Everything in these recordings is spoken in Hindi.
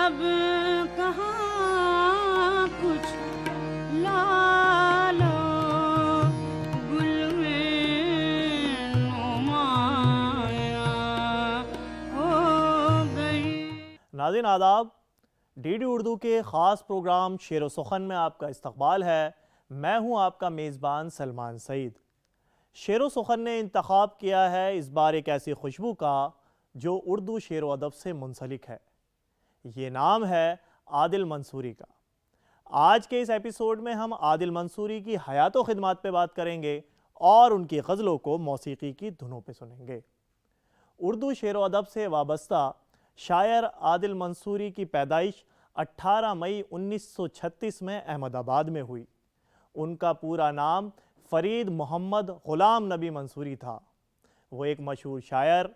अब कहाँ कुछ लालो गुल में नुमाया हो गई। नाज़रीन आदाब, डीडी उर्दू के ख़ास प्रोग्राम शेर व सुखन में आपका इस्तकबाल है। मैं हूं आपका मेज़बान सलमान सईद। शेर व सुखन ने इंतखाब किया है इस बार एक ऐसी खुशबू का जो उर्दू शेर व अदब से मुंसलिक है। ये नाम है आदिल मंसूरी का। आज के इस एपिसोड में हम आदिल मंसूरी की हयात व खिदमात पे बात करेंगे और उनकी गज़लों को मौसीकी की धुनों पे सुनेंगे। उर्दू शेर व अदब से वाबस्ता शायर आदिल मंसूरी की पैदाइश 18 मई 1936 में अहमदाबाद में हुई। उनका पूरा नाम फ़रीद मोहम्मद ग़ुलाम नबी मंसूरी था। वो एक मशहूर शायर,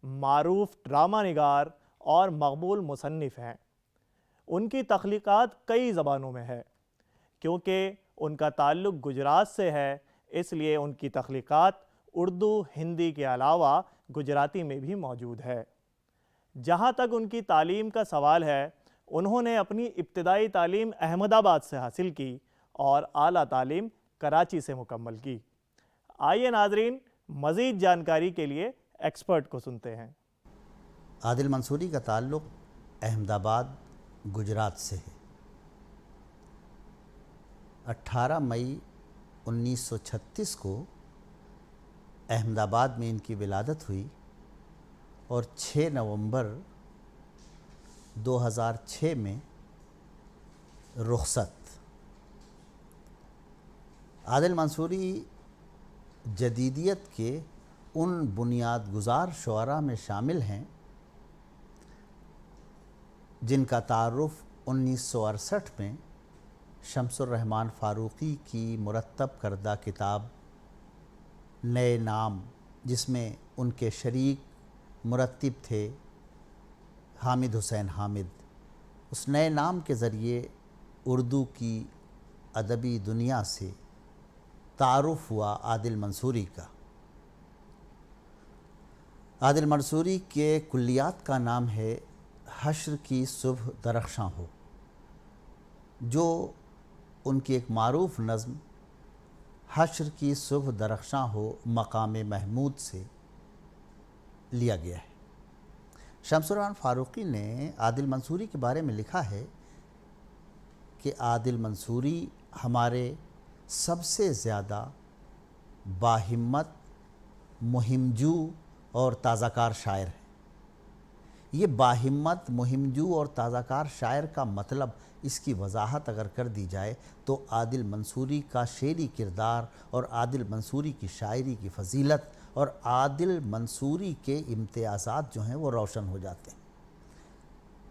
मारूफ ड्रामा निगार और मकबूल मुसन्निफ़ हैं। उनकी तख्लीक़ात कई ज़बानों में है। क्योंकि उनका ताल्लुक़ गुजरात से है, इसलिए उनकी तख्लीक़ात उर्दू, हिंदी के अलावा गुजराती में भी मौजूद है। जहाँ तक उनकी तालीम का सवाल है, उन्होंने अपनी इब्तिदाई तालीम अहमदाबाद से हासिल की और आला तालीम कराची से मुकम्मल की। आइए नाजरीन, मज़ीद जानकारी के लिए एक्सपर्ट को सुनते हैं। आदिल मंसूरी का ताल्लुक़ अहमदाबाद गुजरात से है। 18 मई 1936 को अहमदाबाद में इनकी विलादत हुई और 6 नवंबर 2006 में रुखसत। आदिल मंसूरी जदीदियत के उन बुनियाद गुज़ार शुअरा में शामिल हैं जिनका तारुफ़ 1968 में शम्सुर रहमान फ़ारूक़ी की मुरत्तब करदा किताब नए नाम, जिसमें उनके शरीक मुरत्तिब थे हामिद हुसैन हामिद, उस नए नाम के ज़रिए उर्दू की अदबी दुनिया से तारुफ़ हुआ आदिल मंसूरी का। आदिल मंसूरी के कुल्लियात का नाम है हश्र की सुबह दरख्शां हो, जो उनकी एक मारूफ नज़्म हश्र की सुबह दरख्शां हो मकाम महमूद से लिया गया है। शम्सुर रहमान फ़ारूक़ी ने आदिल मंसूरी के बारे में लिखा है कि आदिल मंसूरी हमारे सबसे ज़्यादा बाहिम्मत, मुहिमजू और ताज़ाकार शायर हैं। ये बाहिम्मत, मुहिमजू और ताज़ाकार शायर का मतलब, इसकी वजाहत अगर कर दी जाए तो आदिल मंसूरी का शेरी किरदार और आदिल मंसूरी की शायरी की फ़जीलत और आदिल मंसूरी के इम्तियाज़ात जो हैं वो रोशन हो जाते हैं।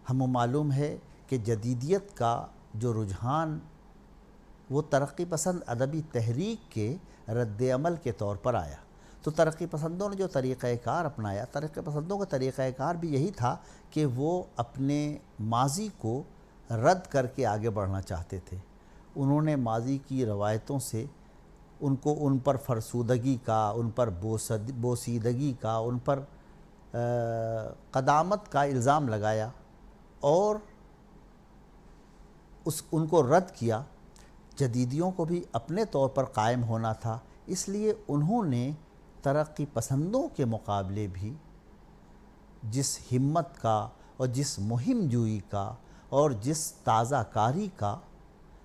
हमें मालूम है कि जदीदियत का जो रुझान वो तरक्की पसंद अदबी तहरीक के रद्द-ए-अमल के तौर पर आया, तो तरक्की पसंदों ने जो तरीक़ाकार अपनाया, तरक्की पसंदों का तरीक़ाकार भी यही था कि वो अपने माज़ी को रद्द करके आगे बढ़ना चाहते थे। उन्होंने माज़ी की रवायतों से उन पर फरसूदगी का, उन पर बोसीदगी का, उन पर क़दामत का इल्ज़ाम लगाया और उनको रद्द किया। जदीदियों को भी अपने तौर पर कायम होना था, इसलिए उन्होंने तरक्की पसंदों के मुकाबले भी जिस हिम्मत का और जिस मुहिम जूई का और जिस ताज़ा कारी का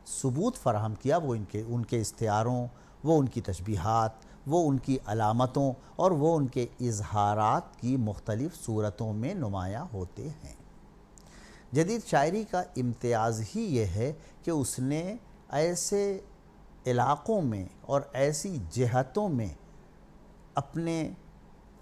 सबूत फ़राहम किया, वो उनके इस्तिआरों, वो उनकी तशबीहात, वो उनकी अलामतों और वो उनके इजहारात की मुख्तलिफ़ सूरतों में नुमायाँ होते हैं। जदीद शायरी का इम्तियाज़ ही ये है कि उसने ऐसे इलाक़ों में और ऐसी जहतों में अपने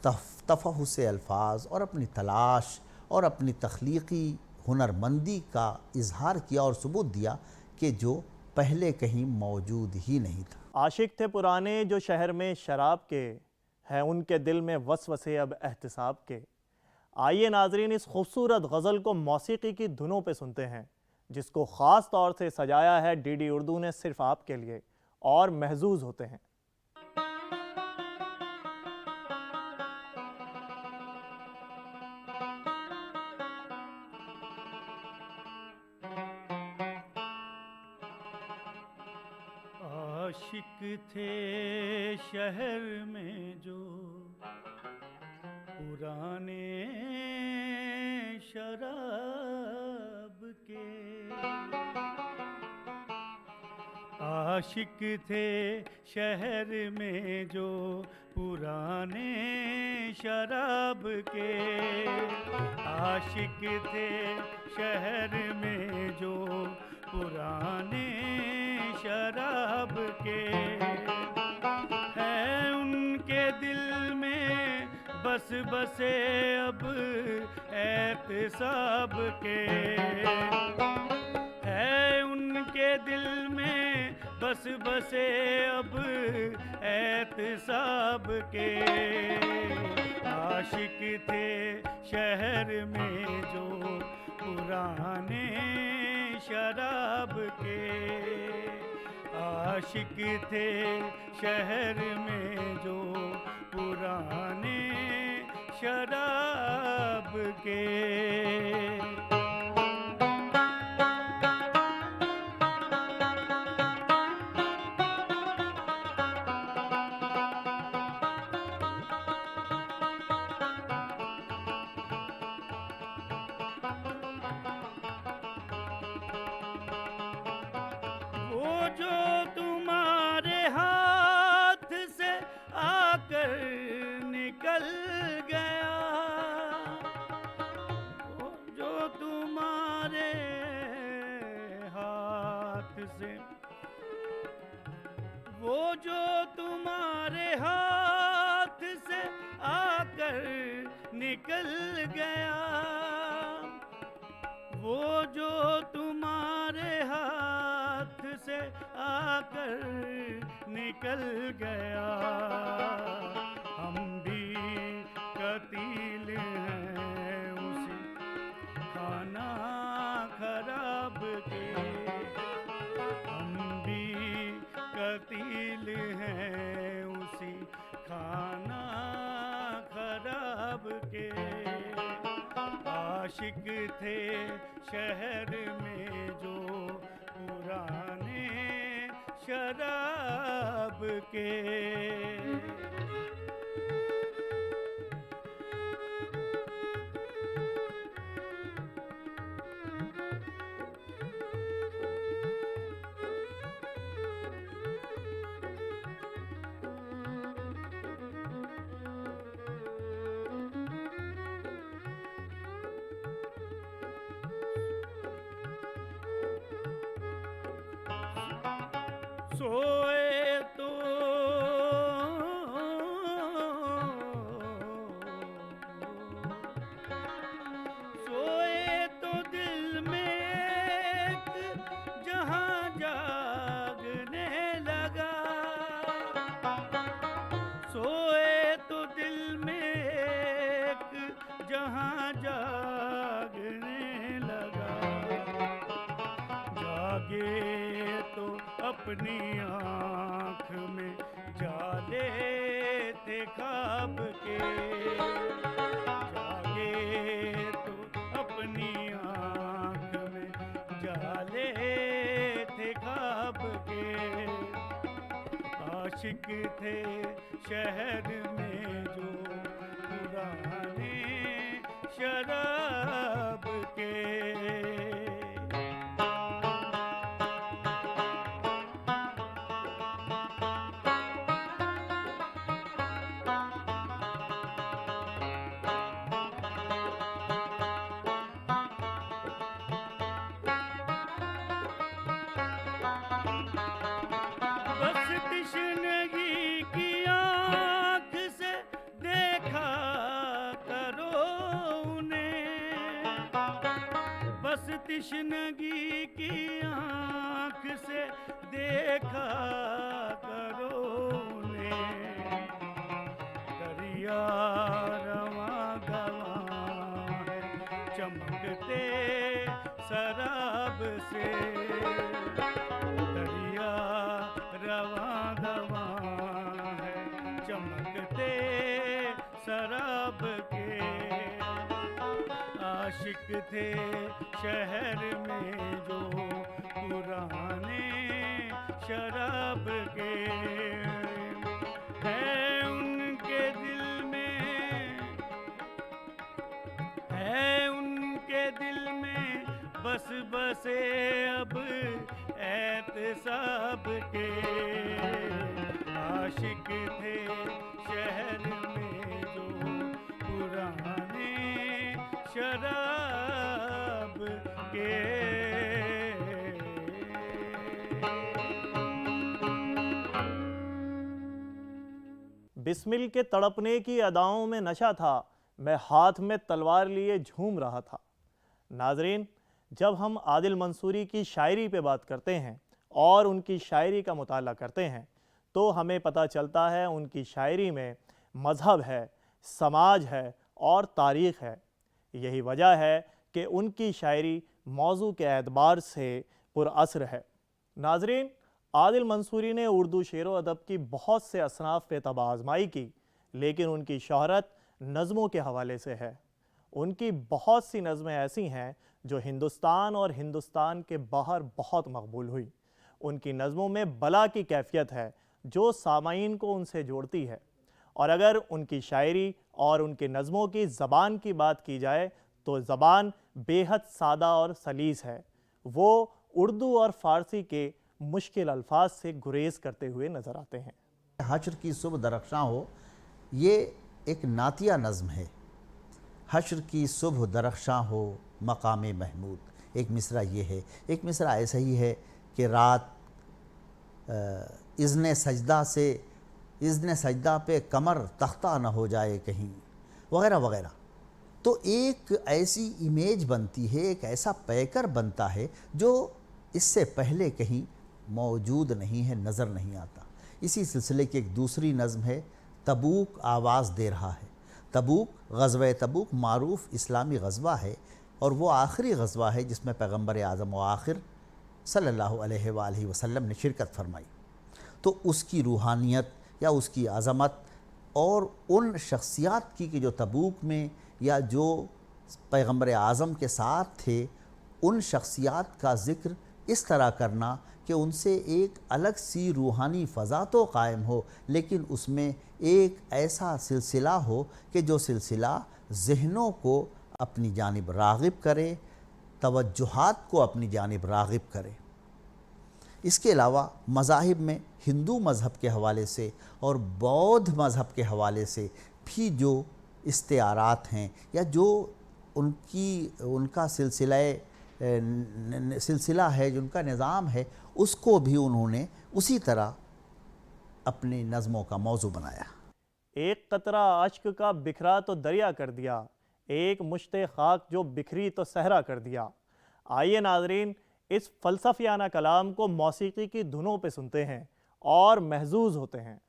तफ़हुस अल्फाज और अपनी तलाश और अपनी तख्लीक़ी हुनरमंदी का इजहार किया और सबूत दिया कि जो पहले कहीं मौजूद ही नहीं था। आशिक थे पुराने जो शहर में शराब के, हैं उनके दिल में वसवसे अब एहतिसाब के। आइए नाजरीन, इस खूबसूरत गज़ल को मौसीकी की धुनों पे सुनते हैं, जिसको ख़ास तौर से सजाया है डीडी उर्दू ने सिर्फ आपके लिए, और महजूज होते हैं। आशिक थे शहर में जो पुराने शराब के, आशिक थे शहर में जो पुराने शराब के, आशिक थे शहर में जो पुराने शराब के, है उनके दिल में बस बसे अब एहतिसाब के, है उनके दिल में बस बसे अब एहतिसाब के, आशिक थे शहर में जो पुराने शराब के, आशिक थे शहर में जो पुराने शराब के। जो तुम्हारे हाथ से आकर निकल गया, वो जो तुम्हारे हाथ से, वो जो तुम्हारे हाथ से आकर निकल गया, वो जो तुम्हारे हाथ से आकर निकल गया, हम भी कतील हैं उसी खाना खराब के, हम भी कतील हैं उसी खाना खराब के, आशिक थे शहर में जो पुराने शराब के। सोए तो सोए तो दिल में एक जहां जागने लगा, सोए तो दिल में एक जहां जागने लगा, जागे तो अपनी आँख में जाले थे ख्वाब के, जागे तो अपनी आँख में जाले थे ख्वाब के, आशिक थे शहर में जो पुराने शराब के। तश्नगी की आँख से देखा करो उन्हें, बस तश्नगी की आँख से देखा करो उन्हें, दरिया रवां गवां है चमकते शराब से, दरिया रवां गवां है चमकते शराब के, आशिक थे शहर में जो पुराने शराब के, है उनके दिल में, है उनके दिल में बस बसे अब एहतसाब के। आशिक थे शहर में जो पुराने शराब के। बिस्मिल के तड़पने की अदाओं में नशा था, मैं हाथ में तलवार लिए झूम रहा था। नाजरीन, जब हम आदिल मंसूरी की शायरी पे बात करते हैं और उनकी शायरी का मुताला करते हैं तो हमें पता चलता है उनकी शायरी में मज़हब है, समाज है और तारीख़ है। यही वजह है कि उनकी शायरी मौजू के एतबार से पुरअसर है। नाजरीन, आदिल मंसूरी ने उर्दू शेर व अदब की बहुत से असनाफ़ पे तब आज़माई की, लेकिन उनकी शोहरत नज़मों के हवाले से है। उनकी बहुत सी नज़में ऐसी हैं जो हिंदुस्तान और हिंदुस्तान के बाहर बहुत मकबूल हुई। उनकी नज़मों में बला की कैफियत है जो सामाईन को उनसे जोड़ती है। और अगर उनकी शायरी और उनकी नज़मों की ज़बान की बात की जाए तो ज़बान बेहद सादा और सलीस है। वो उर्दू और फ़ारसी के मुश्किल अल्फाज से गुरेज करते हुए नज़र आते हैं। हश्र की सुबह दरख्शां हो, ये एक नातिया नज़्म है। हश्र की सुबह दरख्शां हो मकाम महमूद, एक मिसरा ये है। एक मिसरा ऐसा ही है कि रात इज़्न सजदा से, इज़्न सजदा पे कमर तख्ता न हो जाए कहीं, वगैरह वगैरह। तो एक ऐसी इमेज बनती है, एक ऐसा पैकर बनता है जो इससे पहले कहीं मौजूद नहीं है, नज़र नहीं आता। इसी सिलसिले की एक दूसरी नज़्म है तबूक आवाज़ दे रहा है। तबूक, ग़ज़वा तबूक मारूफ़ इस्लामी ग़ज़वा है और वो आखिरी ग़ज़वा है जिसमें पैगम्बर आज़म व आखिर सल्लल्लाहु अलैहि वसल्लम ने शिरकत फरमाई। तो उसकी रूहानियत या उसकी अज़मत और उन शख्सियात की कि जो तबूक में या जो पैगम्बर आज़म के साथ थे, उन शख्सियात का ज़िक्र इस तरह करना कि उनसे एक अलग सी रूहानी फ़ज़ा तो कायम हो, लेकिन उसमें एक ऐसा सिलसिला हो कि जो सिलसिला ज़हनों को अपनी जानिब राग़िब करे, तवज्जुहात को अपनी जानिब राग़िब करे। इसके अलावा मज़ाहिब में हिंदू मज़हब के हवाले से और बौद्ध मज़हब के हवाले से भी जो इस्तिआरात हैं या जो उनका सिलसिला है, जो उनका निज़ाम है, उसको भी उन्होंने उसी तरह अपनी नज़मों का मौजू बनाया। एक कतरा अश्क का बिखरा तो दरिया कर दिया, एक मुश्ते खाक जो बिखरी तो सहरा कर दिया। आइए नाज़रीन, इस फ़लसफ़ियाना कलाम को मौसीकी की धुनों पे सुनते हैं और महजूज़ होते हैं।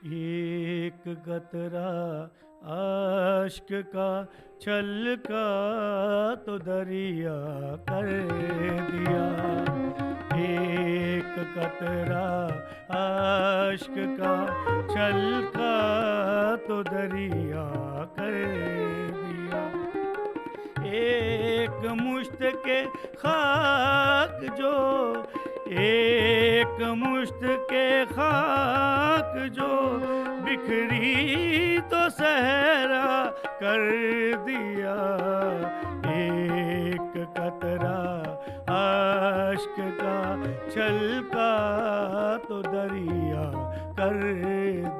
एक कतरा आश्क का छलका तो दरिया कर दिया। एक कतरा आश्क का छलका तो दरिया कर दिया। एक मुश्त के खाक जो, एक मुश्त के खाक जो बिखरी तो सहरा कर दिया। एक कतरा आश्क का छलका तो दरिया कर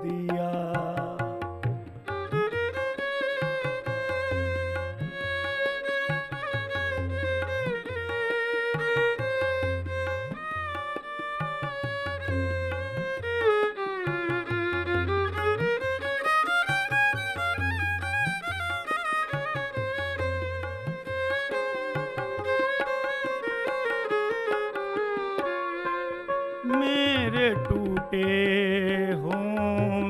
दिया। मेरे टूटे हों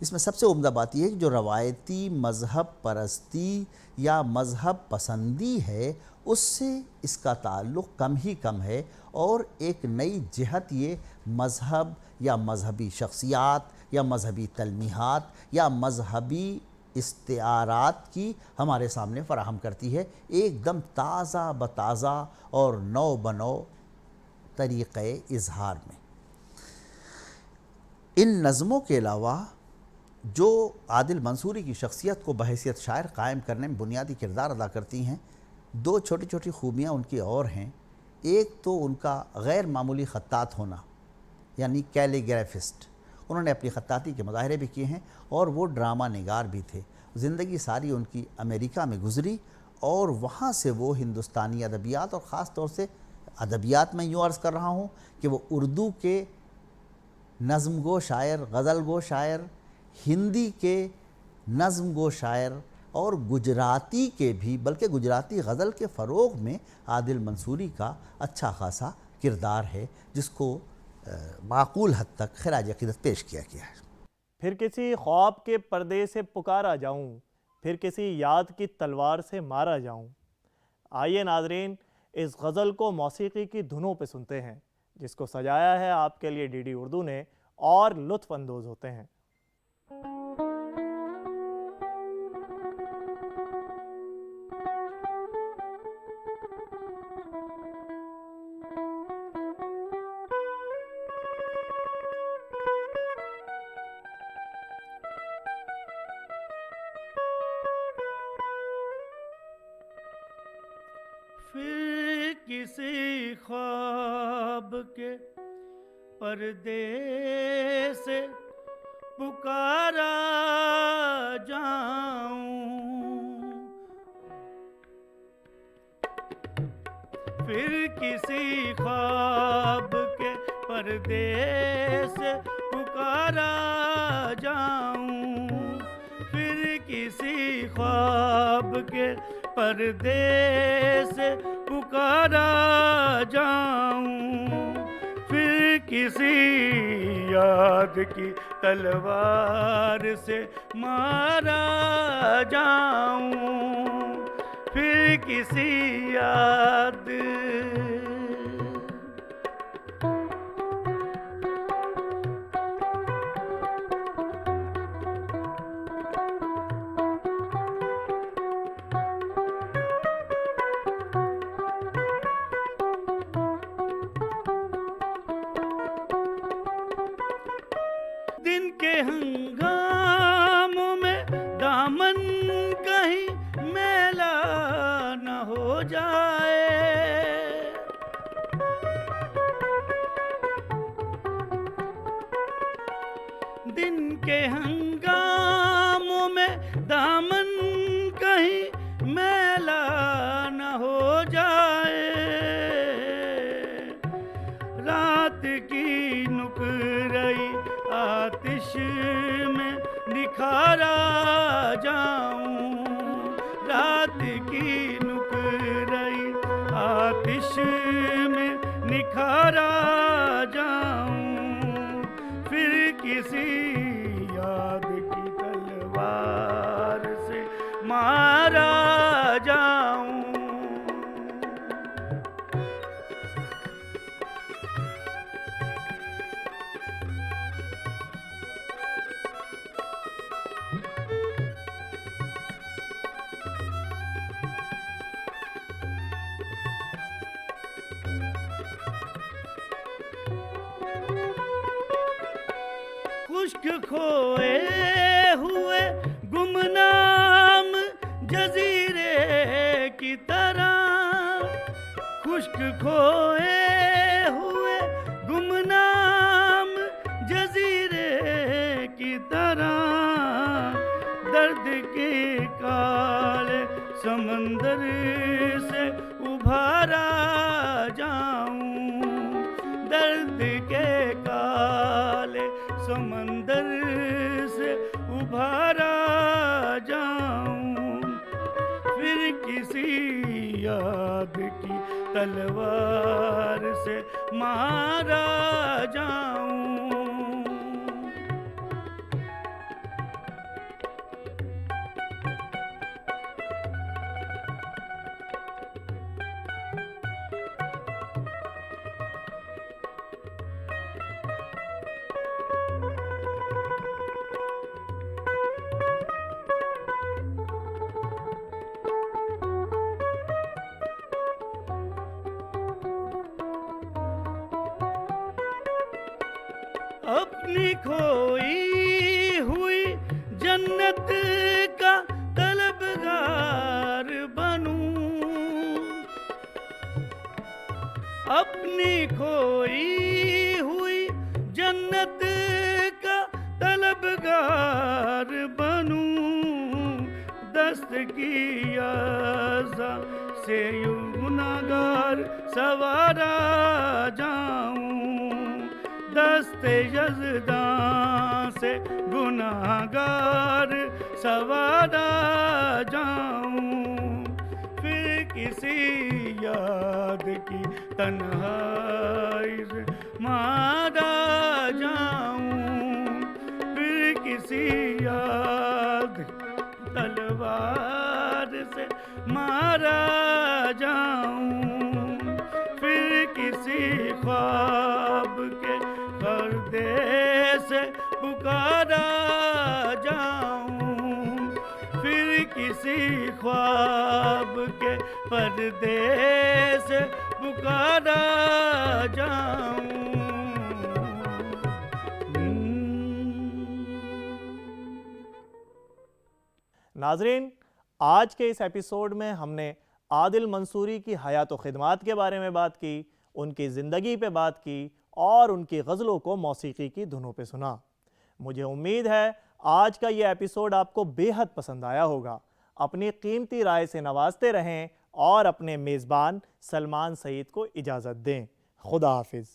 इसमें सबसे उम्दा बात यह है कि जो रवायती मज़हब परस्ती या मज़हब पसंदी है उससे इसका ताल्लुक़ कम ही कम है, और एक नई जिहत ये मज़हब या मज़हबी शख्सियात या मज़हबी तलमीहात या मज़हबी इस्तिआरात की हमारे सामने फ़राहम करती है, एकदम ताज़ा बताज़ा और नौ बनो तरीक़े इजहार में। इन नज़मों के अलावा जो आदिल मंसूरी की शख्सियत को बहैसियत शायर कायम करने में बुनियादी किरदार अदा करती हैं, दो छोटी छोटी खूबियाँ उनकी और हैं। एक तो उनका गैर मामूली ख़त्तात होना, यानी कैलीग्राफिस्ट। उन्होंने अपनी ख़त्ताती के मुज़ाहरे भी किए हैं और वो ड्रामा निगार भी थे। ज़िंदगी सारी उनकी अमेरिका में गुज़री और वहाँ से वो हिंदुस्तानी अदबियात और ख़ास तौर से अदबियात में यूँ अर्ज़ कर रहा हूँ कि वो उर्दू के नज़्म गो शायर, गज़ल गो शायर, हिंदी के नज़्म गो शायर और गुजराती के भी, बल्कि गुजराती गज़ल के फ़रोग़ में आदिल मंसूरी का अच्छा खासा किरदार है, जिसको माकूल हद तक खिराज अक़ीदत पेश किया गया है। फिर किसी ख्वाब के पर्दे से पुकारा जाऊं, फिर किसी याद की तलवार से मारा जाऊं। आइए नाज़रीन, इस गज़ल को मौसीकी की धुनों पे सुनते हैं, जिसको सजाया है आपके लिए डीडी उर्दू ने, और लुत्फ़ अंदोज़ होते हैं। फिर किसी ख्वाब के पर्दे से पुकारा जाऊं, फिर किसी ख्वाब के पर्दे से पुकारा जाऊं, फिर किसी ख्वाब के पर्दे से पुकारा जाऊं, फिर किसी याद की तलवार से मारा जाऊं, फिर किसी याद दिन के हंगामों में दामन कहीं मैला न हो जाए, दिन के हंगामों में दामन कहीं मैला न हो जाए, रात की नुकरई आतिश में निखारा जाऊं, रात की नुकरई आतिश में निखारा जाऊं, फिर किसी याद की तलवार से मारा जाऊं। खुश्क खोए हुए गुमनाम जजीरे की तरह, खुश्क खोए हुए गुमनाम जजीरे की तरह, दर्द के काले समंदर से उभारा जाऊं, दर्द के काले समंदर से उभारा जाऊं, फिर किसी याद की तलवार से मारा जाऊं। अपनी खोई हुई जन्नत का तलबगार बनूं, अपनी खोई हुई जन्नत का तलबगार बनूं, दस्त की आज़ा से यूं गुनाहगार सवारा जाऊं, दस्ते यज़दां से गुनाहगार सवारा जाऊं, फिर किसी याद की तन्हाई से मारा जाऊं, फिर किसी याद तलवार से मारा जाऊं, फिर किसी ख्वाब के पर्दे से पुकारा जाऊं, फिर किसी ख्वाब के पर्दे से पुकारा जाऊं। नाजरीन, आज के इस एपिसोड में हमने आदिल मंसूरी की हयात व खिदमात के बारे में बात की, उनकी ज़िंदगी पे बात की और उनकी गज़लों को मौसीकी की धुनों पे सुना। मुझे उम्मीद है आज का ये एपिसोड आपको बेहद पसंद आया होगा। अपनी कीमती राय से नवाजते रहें और अपने मेज़बान सलमान सईद को इजाज़त दें। खुदा हाफिज़।